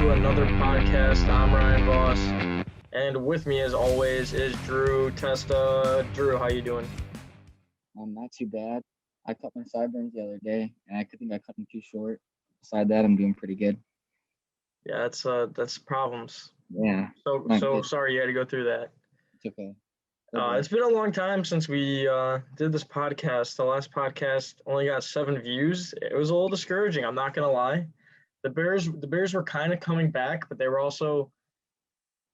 to another podcast. I'm Ryan Voss, and with me, as always, is Drew Testa. Drew, how you doing? Not too bad. I cut my sideburns the other day, and I think I cut them too short. Beside that, I'm doing pretty good. Yeah, that's problems. Yeah, not So good. sorry you had to go through that. It's okay. Good It's been a long time since we did this podcast. The last podcast only got 7 views. It was a little discouraging. I'm not gonna lie. The Bears were kind of coming back, but they were also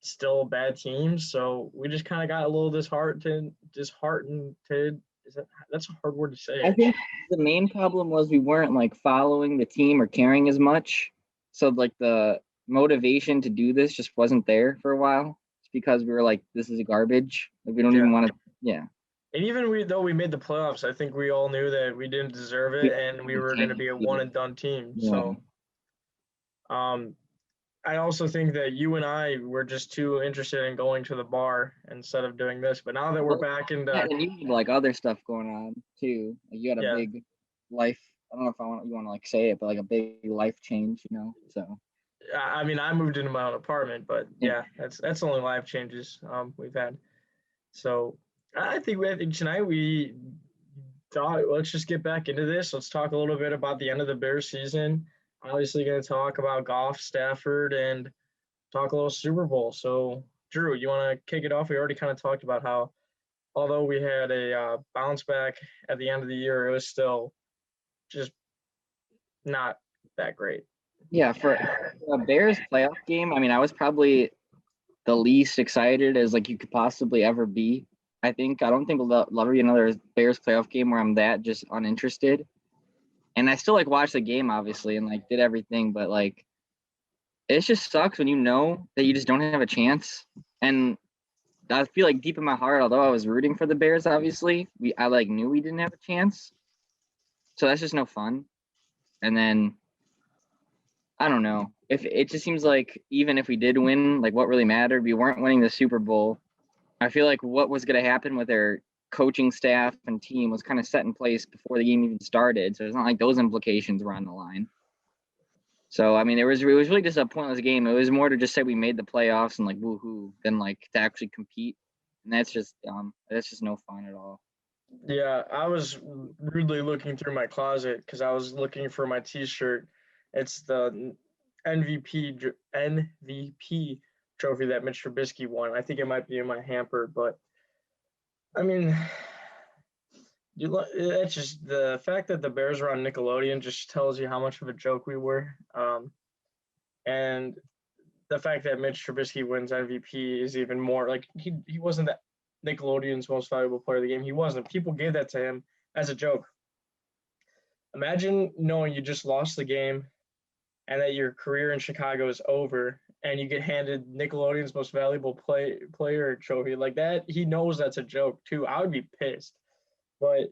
still a bad team. So we just kind of got a little disheartened. That's a hard word to I say. think the main problem was we weren't like following the team or caring as much. So like the motivation to do this just wasn't there for a while. It's because we were like, this is garbage. Like we don't Yeah. even want to. Yeah. And even though we made the playoffs, I think we all knew that we didn't deserve it, We, and we we were going to can't be a do one it. and done team. Yeah. So, um, I also think that you and I were just too interested in going to the bar instead of doing this. But now that we're Well, back yeah, into, and you had like other stuff going on too. Like you had a yeah, big life. I don't know if you want to like say it, but like a big life change. So I mean, I moved into my own apartment, but yeah, yeah, that's the only life changes we've had. So I think tonight we thought let's just get back into this. Let's talk a little bit about the end of the Bears season. Obviously, going to talk about Goff, Stafford, and talk a little Super Bowl. So, Drew, you want to kick it off? We already kind of talked about how, although we had a bounce back at the end of the year, it was still just not that great. yeah. For a Bears playoff game, I mean, I was probably the least excited as like you could possibly ever be. I don't think there'll ever be another Bears playoff game where I'm that just uninterested. And I still like watched the game obviously and like did everything, but like it just sucks when you know that you just don't have a chance. And I feel like deep in my heart, although I was rooting for the Bears, obviously, I like knew we didn't have a chance. So that's just no fun. And then I don't know. If it just seems like even if we did win, like what really mattered, we weren't winning the Super Bowl. I feel like what was going to happen with their coaching staff and team was kind of set in place before the game even started. So it's not like those implications were on the line. So I mean, it was really just a pointless game. It was more to just say we made the playoffs and like woohoo than like to actually compete. And that's just dumb. That's just no fun at all. Yeah, I was rudely looking through my closet because I was looking for my T-shirt. It's the MVP trophy that Mitch Trubisky won. I think it might be in my hamper, but I mean, that's just the fact that the Bears were on Nickelodeon just tells you how much of a joke we were. And the fact that Mitch Trubisky wins MVP is even more like he wasn't that Nickelodeon's most valuable player of the game. He wasn't. People gave that to him as a joke. Imagine knowing you just lost the game and that your career in Chicago is over and you get handed Nickelodeon's most valuable player trophy like that. He knows that's a joke too. I would be pissed. But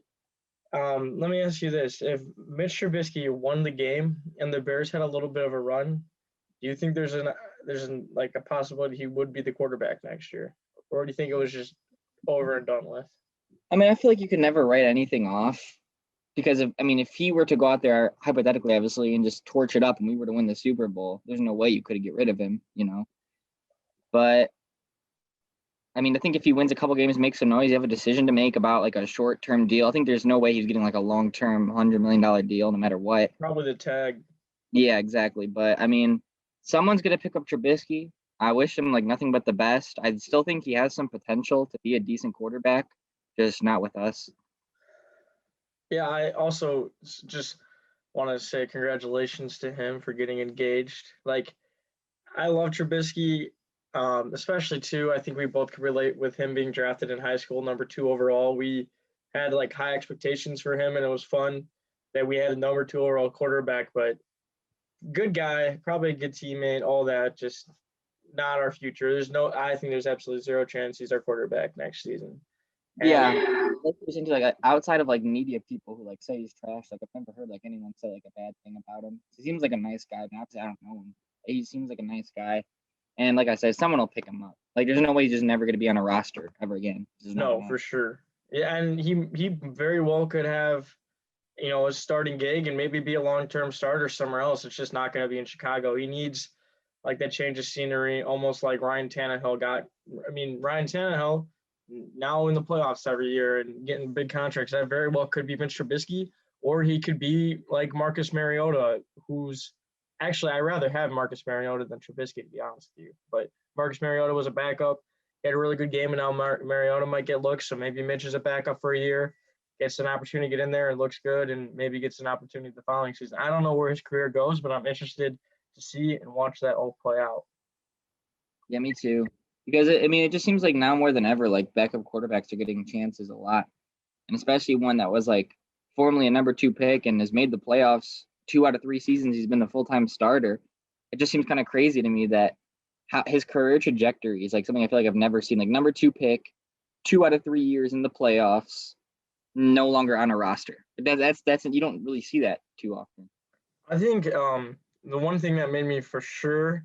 let me ask you this: if Mitch Trubisky won the game and the Bears had a little bit of a run, do you think like a possibility he would be the quarterback next year, or do you think it was just over and done with? I mean, I feel like you can never write anything off because if he were to go out there hypothetically, obviously, and just torch it up, and we were to win the Super Bowl, there's no way you could get rid of him. But I mean, I think if he wins a couple games, makes some noise, you have a decision to make about like a short-term deal. I think there's no way he's getting like a long-term $100 million deal, no matter what. Probably the tag. Yeah, exactly. But I mean, someone's gonna pick up Trubisky. I wish him like nothing but the best. I still think he has some potential to be a decent quarterback, just not with us. Yeah, I also just want to say congratulations to him for getting engaged. Like, I love Trubisky, especially too. I think we both could relate with him being drafted in high school, number 2 overall. We had like high expectations for him, and it was fun that we had a number 2 overall quarterback. But good guy, probably a good teammate, all that. Just not our future. I think there's absolutely zero chance he's our quarterback next season. Yeah, And like outside of like media people who like say he's trash. Like I've never heard like anyone say like a bad thing about him. He seems like a nice guy. Not to, I don't know him. He seems like a nice guy. And like I said, someone will pick him up. Like there's no way he's just never going to be on a roster ever again. no, for sure. Yeah, and he very well could have, a starting gig and maybe be a long-term starter somewhere else. It's just not going to be in Chicago. He needs like that change of scenery, almost like Ryan Tannehill got. I mean, Ryan Tannehill now in the playoffs every year and getting big contracts. That very well could be Mitch Trubisky, or he could be like Marcus Mariota, who's actually I'd rather have Marcus Mariota than Trubisky, to be honest with you. But Marcus Mariota was a backup, he had a really good game, and now Mariota might get looks. So maybe Mitch is a backup for a year, gets an opportunity to get in there and looks good, and maybe gets an opportunity the following season. I don't know where his career goes, but I'm interested to see and watch that all play out. Yeah, me too. Because it just seems like now more than ever, like backup quarterbacks are getting chances a lot, and especially one that was like formerly a number 2 pick and has made the playoffs 2 out of 3 seasons. He's been the full-time starter. It just seems kind of crazy to me that his career trajectory is like something I feel like I've never seen. Like number 2 pick, 2 out of 3 years in the playoffs, no longer on a roster. That's you don't really see that too often. I think the one thing that made me for sure,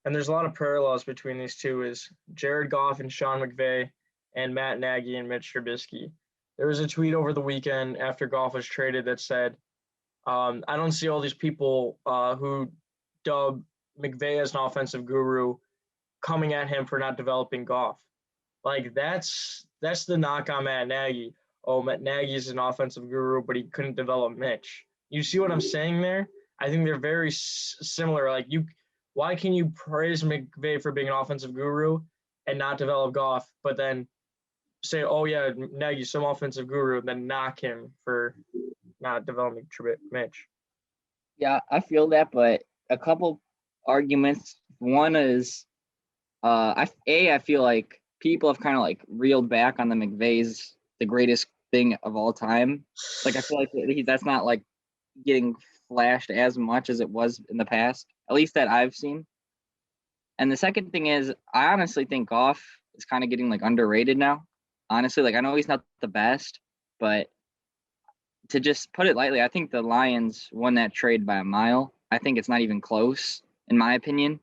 and there's a lot of parallels between these two, is Jared Goff and Sean McVay and Matt Nagy and Mitch Trubisky. There was a tweet over the weekend after Goff was traded that said, I don't see all these people who dub McVay as an offensive guru coming at him for not developing Goff. Like that's the knock on Matt Nagy. Oh, Matt Nagy's an offensive guru, but he couldn't develop Mitch. You see what I'm saying there? I think they're very similar. Like why can you praise McVay for being an offensive guru and not develop Goff, but then say, oh yeah, Nagy's some offensive guru, and then knock him for not developing Mitch? Yeah, I feel that, but a couple arguments. One is, I feel like people have kind of like reeled back on the McVay's the greatest thing of all time. Like I feel like that's not like getting flashed as much as it was in the past, at least that I've seen. And the second thing is, I honestly think Goff is kind of getting like underrated now. Honestly, like I know he's not the best, but to just put it lightly, I think the Lions won that trade by a mile. I think it's not even close, in my opinion.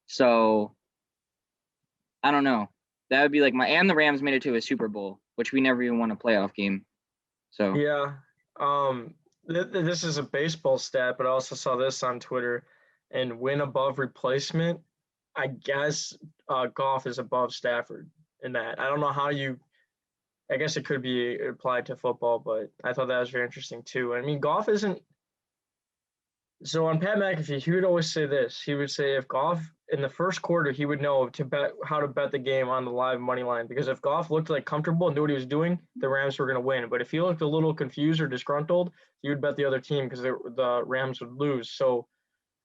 So I don't know. That would be like and the Rams made it to a Super Bowl, which we never even won a playoff game. So yeah, this is a baseball stat, but I also saw this on Twitter. And win above replacement, I guess Goff is above Stafford in that. I don't know how I guess it could be applied to football, but I thought that was very interesting too. I mean, Goff isn't. So on Pat McAfee, he would always say this. He would say if Goff in the first quarter, he would know how to bet the game on the live money line, because if Goff looked like comfortable and knew what he was doing, the Rams were going to win. But if he looked a little confused or disgruntled, he would bet the other team because the Rams would lose. So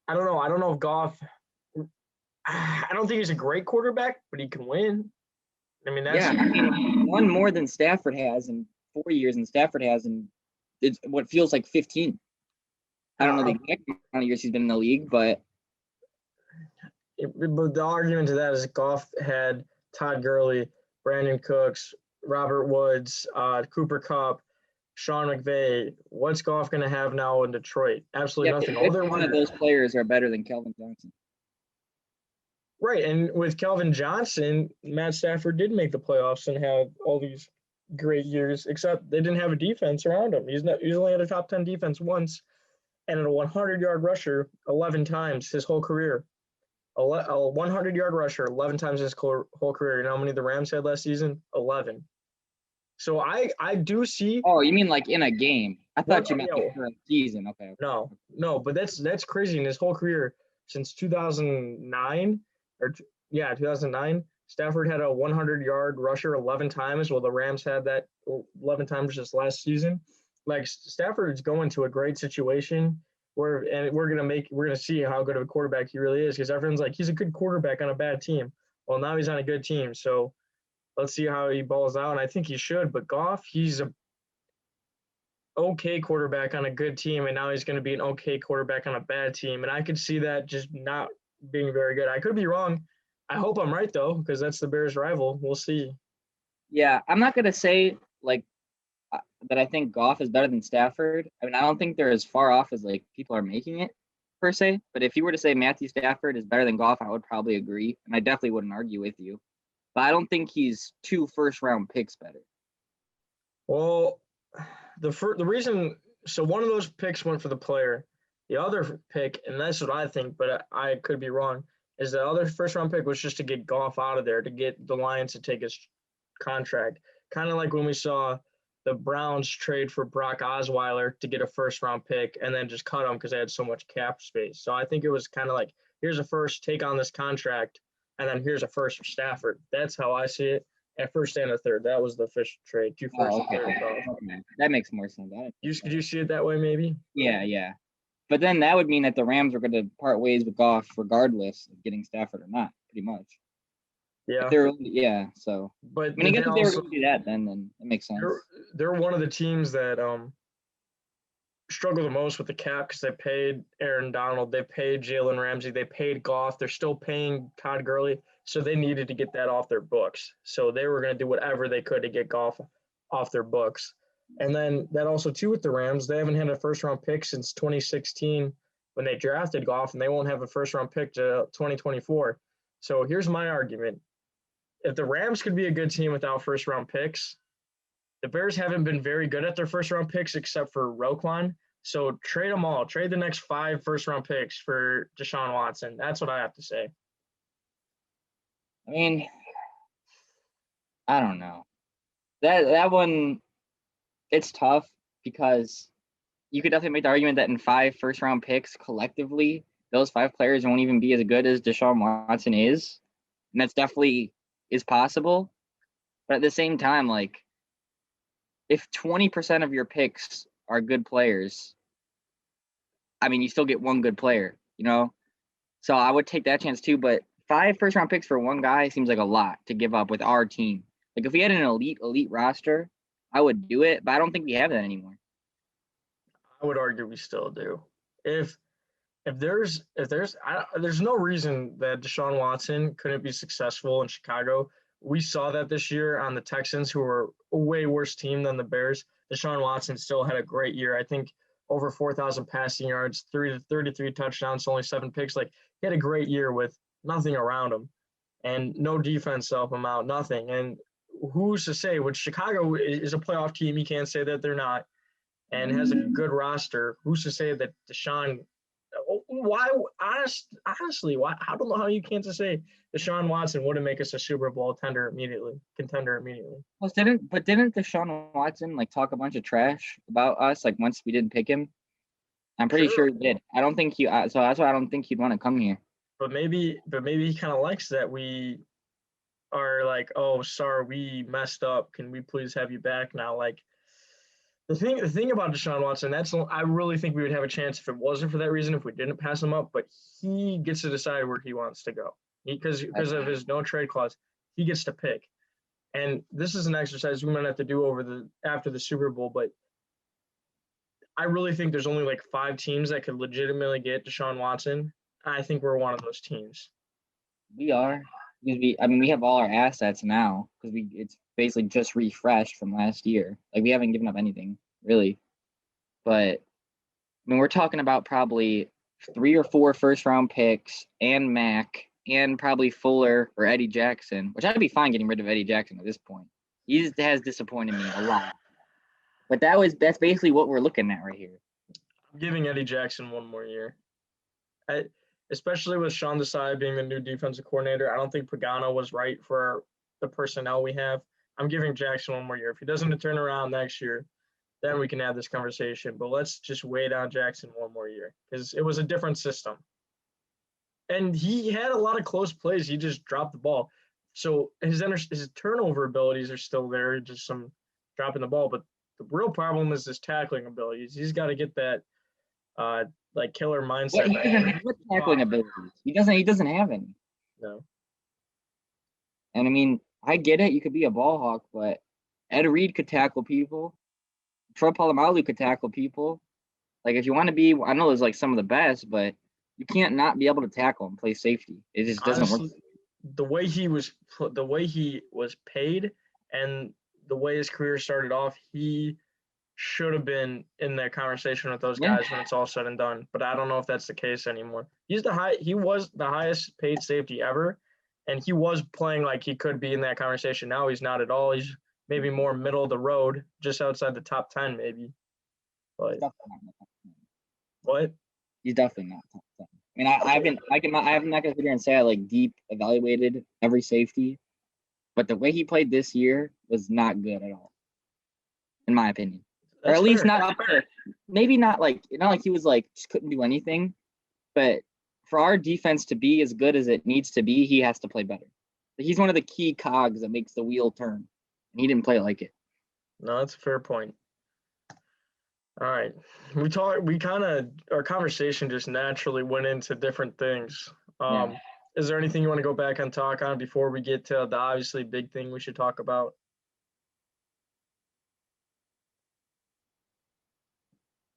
I don't know. I don't know if Goff. I don't think he's a great quarterback, but he can win. I mean, that's one more than Stafford has in 4 years, and Stafford has in it's what feels like 15. I don't know the exact amount of years he's been in the league, but the argument to that is Goff had Todd Gurley, Brandon Cooks, Robert Woods, Cooper Kupp, Sean McVay. What's Goff going to have now in Detroit? Absolutely nothing. One of those players are better than Kelvin Johnson. Right, and with Calvin Johnson, Matt Stafford did make the playoffs and have all these great years, except they didn't have a defense around him. He's only had a top 10 defense once, and a 100-yard rusher 11 times his whole career. A 100-yard rusher 11 times his whole career. You know how many the Rams had last season? 11. So I do see. Oh, you mean like in a game? I thought you meant like for a season. Okay. No, but that's crazy. In his whole career since 2009. 2009, Stafford had a 100-yard rusher 11 times, while the Rams had that 11 times just last season. Like Stafford's going to a great situation we're gonna see how good of a quarterback he really is, because everyone's like, he's a good quarterback on a bad team. Well, now he's on a good team, so let's see how he balls out. And I think he should. But Goff, he's a okay quarterback on a good team, and now he's going to be an okay quarterback on a bad team. And I could see that just not being very good. I could be wrong. I hope I'm right, though, because that's the Bears' rival. We'll see. Yeah, I'm not going to say like that I think Goff is better than Stafford. I mean, I don't think they're as far off as like people are making it per se. But if you were to say Matthew Stafford is better than Goff, I would probably agree, and I definitely wouldn't argue with you. But I don't think he's 2 first-round picks better. Well, the reason, so one of those picks went for the player. The other pick, and that's what I think, but I could be wrong, is the other first round pick was just to get Goff out of there, to get the Lions to take his contract. Kind of like when we saw the Browns trade for Brock Osweiler to get a first round pick and then just cut him because they had so much cap space. So I think it was kind of like, here's a first, take on this contract, and then here's a first for Stafford. That's how I see it. At first and a third, that was the official trade. Two first Oh, and okay. third. Okay. That makes more sense. Do you see it that way, maybe? Yeah. But then that would mean that the Rams were going to part ways with Goff regardless of getting Stafford or not, pretty much. Yeah. So But I mean, I guess if they were also, going to do that, then it makes sense. they're one of the teams that struggle the most with the cap because they paid Aaron Donald, they paid Jalen Ramsey, they paid Goff, they're still paying Todd Gurley, so they needed to get that off their books. So they were going to do whatever they could to get Goff off their books. And then that also too with the Rams, they haven't had a first round pick since 2016 when they drafted Goff, and they won't have a first round pick to 2024. So here's my argument: if the Rams could be a good team without first round picks, the Bears haven't been very good at their first round picks except for Roquan. So trade them all. Trade the next 5 first round picks for Deshaun Watson. That's what I have to say. I mean, I don't know. That one, it's tough because you could definitely make the argument that in 5 first round picks collectively, those 5 players won't even be as good as Deshaun Watson is. And that's definitely is possible. But at the same time, like, if 20% of your picks are good players, I mean, you still get one good player, you know? So I would take that chance too. But 5 first round picks for one guy seems like a lot to give up with our team. Like, if we had an elite roster, I would do it, but I don't think we have that anymore. I would argue we still do. If there's there's no reason that Deshaun Watson couldn't be successful in Chicago. We saw that this year on the Texans, who were a way worse team than the Bears. Deshaun Watson still had a great year. I think over 4,000 passing yards, 33 touchdowns, only 7 picks. Like, he had a great year with nothing around him and no defense to help him out, nothing. And who's to say? When Chicago is a playoff team, you can't say that they're not, and has a good roster. Who's to say that Deshaun? Why? Honestly, why? I don't know how you can't just say Deshaun Watson wouldn't make us a Super Bowl contender immediately. Well, didn't Deshaun Watson like talk a bunch of trash about us like once we didn't pick him? I'm pretty sure he did. I don't think he. So that's why I don't think he'd want to come here. But maybe he kind of likes that we are like, oh, sorry, we messed up. Can we please have you back now? Like, the thing about Deshaun Watson, I really think we would have a chance if it wasn't for that reason, if we didn't pass him up. But he gets to decide where he wants to go because of his no trade clause. He gets to pick, and this is an exercise we might have to do after the Super Bowl. But I really think there's only like 5 teams that could legitimately get Deshaun Watson. I think we're one of those teams. We are because we have all our assets now because it's basically just refreshed from last year. Like, we haven't given up anything really, but I mean, we're talking about probably 3 or 4 first round picks and Mac and probably Fuller or Eddie Jackson, which I'd be fine getting rid of Eddie Jackson at this point. He just has disappointed me a lot, but that's basically what we're looking at right here. I'm giving Eddie Jackson one more year. Especially with Sean Desai being the new defensive coordinator, I don't think Pagano was right for the personnel we have. I'm giving Jackson one more year. If he doesn't turn around next year, then we can have this conversation. But let's just wait on Jackson one more year because it was a different system. And he had a lot of close plays. He just dropped the ball. So his turnover abilities are still there, just some dropping the ball. But the real problem is his tackling abilities. He's got to get that like killer mindset. He doesn't have tackling abilities. He doesn't have any. No. And I mean, I get it. You could be a ball hawk, but Ed Reed could tackle people. Troy Polamalu could tackle people. Like, if you want to be, I know there's like some of the best, but you can't not be able to tackle and play safety. It just doesn't work. The way he was paid and the way his career started off, he should have been in that conversation with those guys when it's all said and done. But I don't know if that's the case anymore. He was the highest paid safety ever, and he was playing like he could be in that conversation. Now he's not at all. He's maybe more middle of the road, just outside the top 10 maybe. But what? He's definitely not top 10. I mean, I'm not gonna sit here and say I like deep evaluated every safety, but the way he played this year was not good at all, in my opinion. Or That's at least fair. not up to, maybe not like he was like just couldn't do anything, but for our defense to be as good as it needs to be, he has to play better. He's one of the key cogs that makes the wheel turn, and he didn't play like it. No, that's a fair point. All right. Our conversation just naturally went into different things. Yeah. Is there anything you want to go back and talk on before we get to the obviously big thing we should talk about?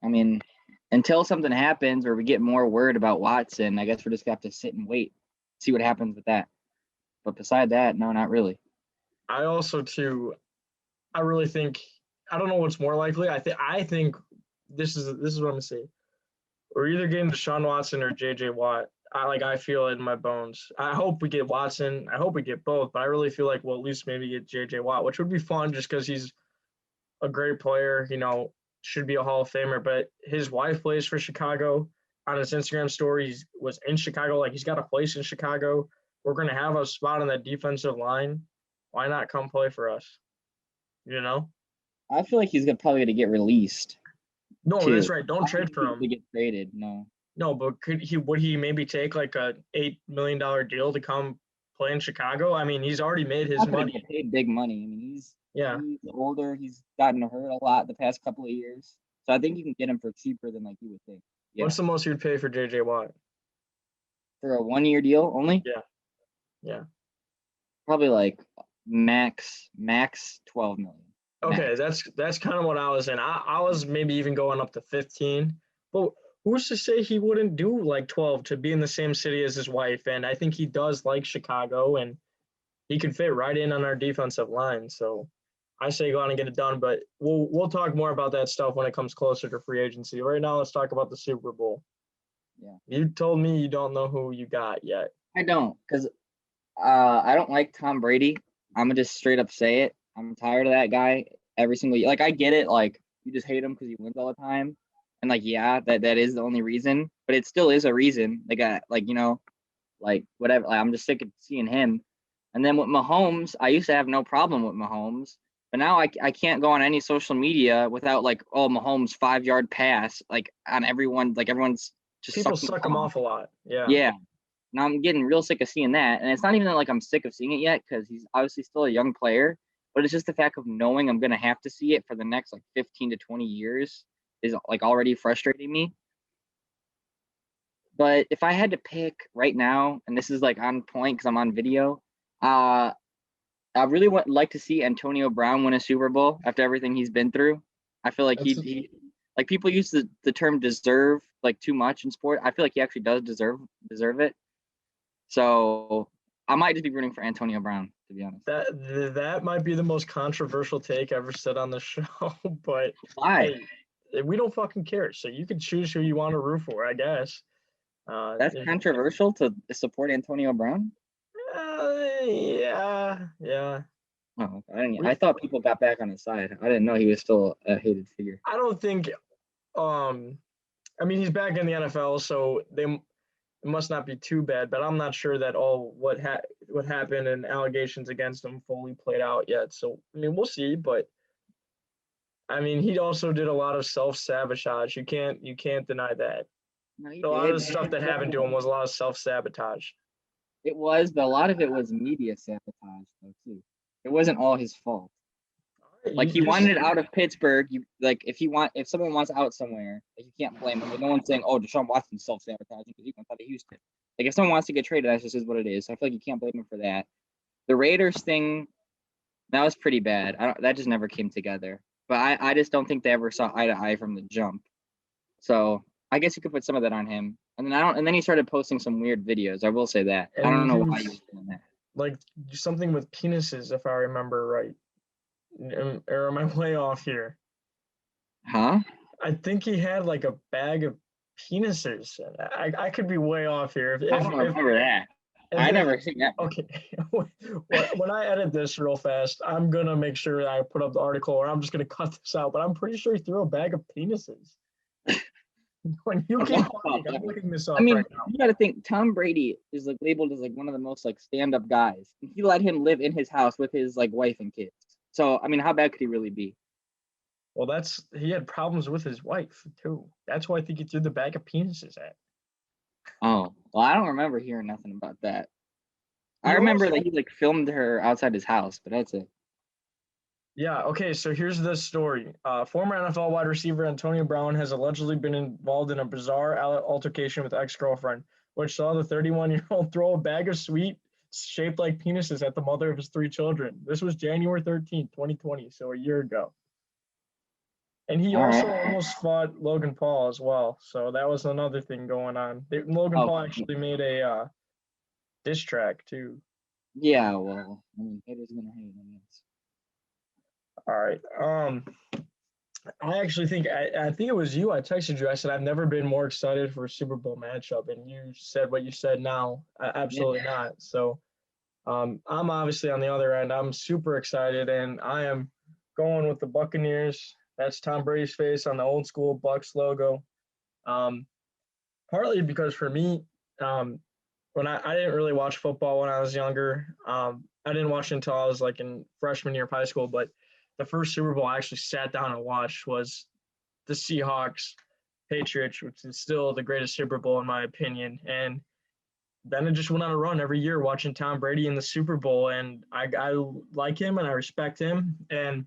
I mean, until something happens or we get more word about Watson, I guess we're just gonna have to sit and wait, see what happens with that. But beside that, no, not really. I really think I don't know what's more likely. I think this is what I'm gonna say. We're either getting Deshaun Watson or JJ Watt. I feel it in my bones. I hope we get Watson. I hope we get both, but I really feel like we'll at least maybe get JJ Watt, which would be fun just because he's a great player, should be a Hall of Famer. But his wife plays for Chicago. On his Instagram story, he was in Chicago. Like, he's got a place in Chicago. We're going to have a spot on that defensive line. Why not come play for us? I feel like he's probably going to get released. No, too. that's right. Don't trade for him. To get traded, no. No, but would he maybe take like a $8 million deal to come play in Chicago? I mean, he's already made his money. Get paid big money. I mean, he's older. He's gotten hurt a lot the past couple of years. So I think you can get him for cheaper than like you would think. Yeah. What's the most you'd pay for JJ Watt? For a 1-year deal only? Yeah. Probably like max 12 million. Okay, that's kind of what I was in. I was maybe even going up to 15. But who's to say he wouldn't do like 12 to be in the same city as his wife? And I think he does like Chicago, and he could fit right in on our defensive line. So I say go out and get it done. But we'll talk more about that stuff when it comes closer to free agency. Right now, let's talk about the Super Bowl. Yeah. You told me you don't know who you got yet. I don't, because I don't like Tom Brady. I'm gonna just straight up say it. I'm tired of that guy every single year. Like, I get it. Like, you just hate him because he wins all the time. And like, yeah, that is the only reason, but it still is a reason. Like whatever. Like, I'm just sick of seeing him. And then with Mahomes, I used to have no problem with Mahomes, but now I can't go on any social media without like, oh, Mahomes 5-yard pass, like on everyone. Like, everyone's just people suck him off a lot. Yeah. Yeah. Now I'm getting real sick of seeing that. And it's not even like I'm sick of seeing it yet, because he's obviously still a young player, but it's just the fact of knowing I'm going to have to see it for the next like 15 to 20 years is like already frustrating me. But if I had to pick right now, and this is like on point because I'm on video, I really would like to see Antonio Brown win a Super Bowl after everything he's been through. I feel like he like, people use the term deserve like too much in sport. I feel like he actually does deserve it. So I might just be rooting for Antonio Brown, to be honest. That might be the most controversial take ever said on the show, but why? Hey, we don't fucking care. So you can choose who you want to root for, I guess. That's controversial to support Antonio Brown? Yeah. Oh, I thought people got back on his side. I didn't know he was still a hated figure. I don't think. I mean, he's back in the NFL, so it must not be too bad. But I'm not sure that all what happened and allegations against him fully played out yet. So I mean, we'll see. But I mean, he also did a lot of self-sabotage. You can't deny that. No, a lot of the stuff that happened to him was a lot of self-sabotage. It was, but a lot of it was media sabotage, though, too. It wasn't all his fault. Like, he wanted it out of Pittsburgh. If someone wants out somewhere, like, you can't blame him. But no one's saying, oh, Deshaun Watson's self-sabotaging because he wants out of Houston. Like, if someone wants to get traded, that just is what it is. So I feel like you can't blame him for that. The Raiders thing, that was pretty bad. That just never came together. But I just don't think they ever saw eye to eye from the jump. So I guess you could put some of that on him. And then he started posting some weird videos. I will say that. I don't know why he was doing that. Like, something with penises, if I remember right. Or am I way off here? Huh? I think he had like a bag of penises. I could be way off here. I don't remember that. I never seen that. Okay. When I edit this real fast, I'm going to make sure I put up the article, or I'm just going to cut this out. But I'm pretty sure he threw a bag of penises. When you I keep forgot talking, about I'm that. looking this I up mean, right now. you got to think Tom Brady is like labeled as like one of the most like stand-up guys. And he let him live in his house with his like wife and kids. So I mean, how bad could he really be? Well, he had problems with his wife too. That's why I think he threw the bag of penises at. Oh, well, I don't remember hearing nothing about that. I He remember also that he like filmed her outside his house, but that's it. Yeah, okay, so here's the story. Former NFL wide receiver Antonio Brown has allegedly been involved in a bizarre altercation with ex-girlfriend, which saw the 31-year-old throw a bag of sweet shaped like penises at the mother of his three children. This was January 13th, 2020, so a year ago. And he All also right. almost fought Logan Paul as well, so that was another thing going on. Logan Oh, Paul actually made a diss track too. yeah. Well, I mean, haters gonna hate, I guess. All right. I actually think I think it was you. I texted you. I said I've never been more excited for a Super Bowl matchup, and you said what you said now. Yeah. Absolutely not. So I'm obviously on the other end. I'm super excited, and I am going with the Buccaneers. That's Tom Brady's face on the old school Bucks logo. Um, Partly because for me, when I didn't really watch football when I was younger. I didn't watch it until I was like in freshman year of high school. But the first Super Bowl I actually sat down and watched was the Seahawks Patriots, which is still the greatest Super Bowl in my opinion. And then it just went on a run every year watching Tom Brady in the Super Bowl, and I like him and I respect him. And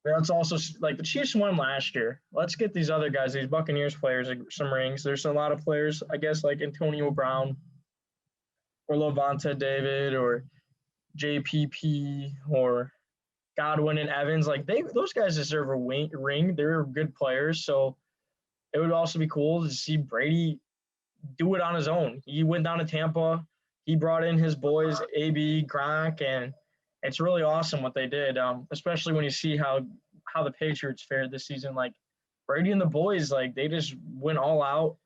that's also like the Chiefs won last year. Let's get these other guys, these Buccaneers players, some rings. There's a lot of players, I guess, like Antonio Brown or Levante David or JPP or Godwin and Evans. Like those guys deserve a ring. They're good players, so it would also be cool to see Brady do it on his own. He went down to Tampa. He brought in his boys, AB, Gronk, and it's really awesome what they did. Especially when you see how the Patriots fared this season. Like Brady and the boys, like they just went all out.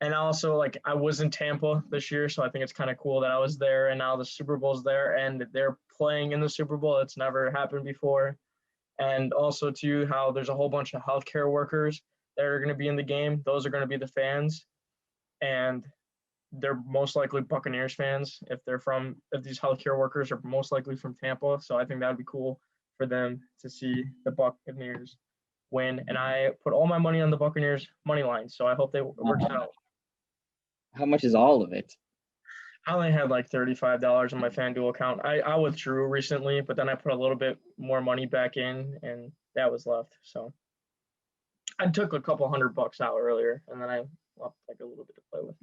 And also, like I was in Tampa this year, so I think it's kind of cool that I was there, and now the Super Bowl's there, and they're playing in the Super Bowl. It's never happened before. And also, too, how there's a whole bunch of healthcare workers that are going to be in the game. Those are going to be the fans, and they're most likely Buccaneers fans if these healthcare workers are most likely from Tampa. So I think that would be cool for them to see the Buccaneers win. And I put all my money on the Buccaneers money line. So I hope they works out. How much is all of it? I only had like $35 in my FanDuel account. I withdrew recently, but then I put a little bit more money back in, and that was left. So I took a couple $100 out earlier, and then I left like a little bit to play with.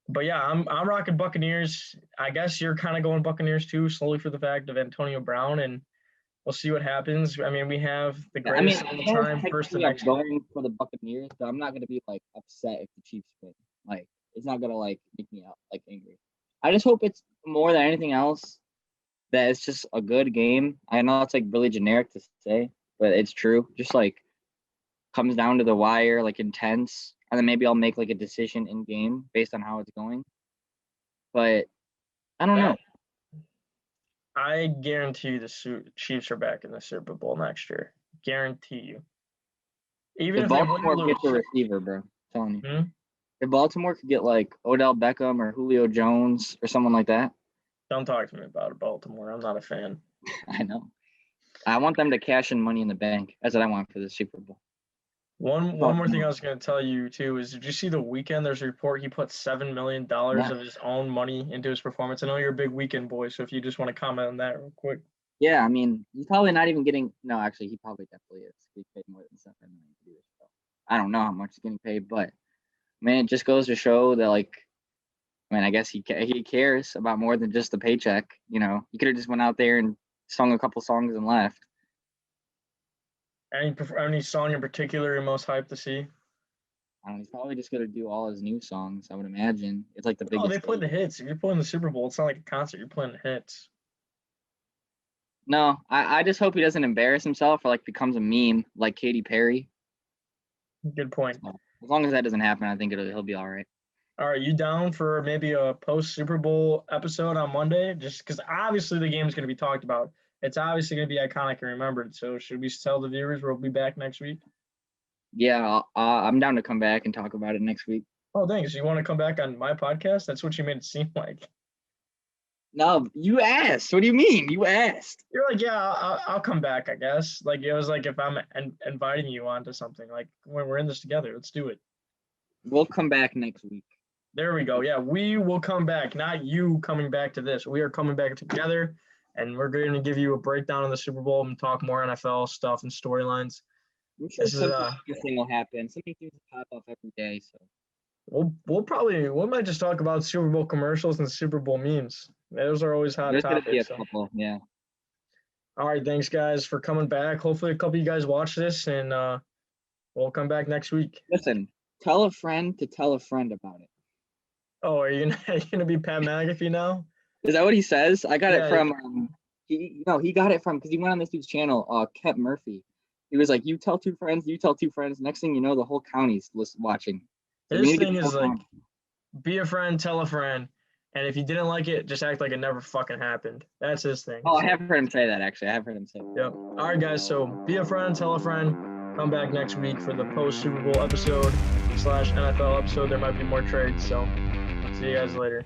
But yeah, I'm rocking Buccaneers. I guess you're kind of going Buccaneers too, slowly for the fact of Antonio Brown, and we'll see what happens. I mean, we have the I mean, greatest of all yes, time first to technically I'm next. going for the Buccaneers, but I'm not gonna be like upset if the Chiefs win. Like, it's not gonna like make me out like angry. I just hope it's more than anything else that it's just a good game. I know it's like really generic to say, but it's true. Just like comes down to the wire, like intense, and then maybe I'll make like a decision in game based on how it's going. But I don't know. I guarantee you the Chiefs are back in the Super Bowl next year. Guarantee you. Even If if they win or Baltimore gets a lose. receiver, bro, I'm telling you. Hmm? If Baltimore could get like Odell Beckham or Julio Jones or someone like that, Don't talk to me about Baltimore. I'm not a fan. I know. I want them to cash in money in the bank. That's what I want for the Super Bowl. One more thing I was going to tell you too is, did you see the weekend? There's a report he put $7 million Yeah. of his own money into his performance. I know you're a big weekend boy, so if you just want to comment on that real quick. Yeah, I mean, he's probably not even getting. No, actually, he probably definitely is. He paid more than 7 million to do this show. I don't know how much he's getting paid, but man, it just goes to show that, like, I mean, I guess he cares about more than just the paycheck. You know, he could have just went out there and sung a couple songs and left. Any song in particular you're most hyped to see? I don't know, he's probably just gonna do all his new songs. I would imagine it's like the Oh, they biggest. play the hits. If you're playing the Super Bowl, it's not like a concert. You're playing the hits. No, I just hope he doesn't embarrass himself or like becomes a meme like Katy Perry. Good point. So, as long as that doesn't happen, I think he'll be all right. All right, you down for maybe a post Super Bowl episode on Monday? Just because obviously the game is going to be talked about. It's obviously going to be iconic and remembered. So should we tell the viewers we'll be back next week? Yeah, I'm down to come back and talk about it next week. Oh, thanks. You want to come back on my podcast? That's what you made it seem like. No, you asked. What do you mean? You asked. You're like, yeah, I'll come back, I guess. Like, it was like if I'm inviting you onto something, like when we're in this together, let's do it. We'll come back next week. There we go. Yeah, we will come back. Not you coming back to this. We are coming back together, and we're going to give you a breakdown of the Super Bowl and talk more NFL stuff and storylines. I'm sure This is something interesting will happen. So many things pop up every day. So we might just talk about Super Bowl commercials and Super Bowl memes. Those are always hot there's gonna be a topics. couple. Yeah. All right, thanks guys for coming back. Hopefully a couple of you guys watch this, and we'll come back next week. Listen, tell a friend to tell a friend about it. Oh, are you gonna be Pat McAfee now? Is that what he says? I got Yeah. it from he got it from because he went on this dude's channel, Kent Murphy. He was like, you tell two friends. Next thing you know, the whole county's watching. So His thing is like, be a friend, tell a friend, and if you didn't like it, just act like it never fucking happened. That's his thing. Oh, I have heard him say that actually. I have heard him say that. Yep. All right, guys. So be a friend, tell a friend. Come back next week for the post Super Bowl episode / NFL episode. There might be more trades. So see you guys later.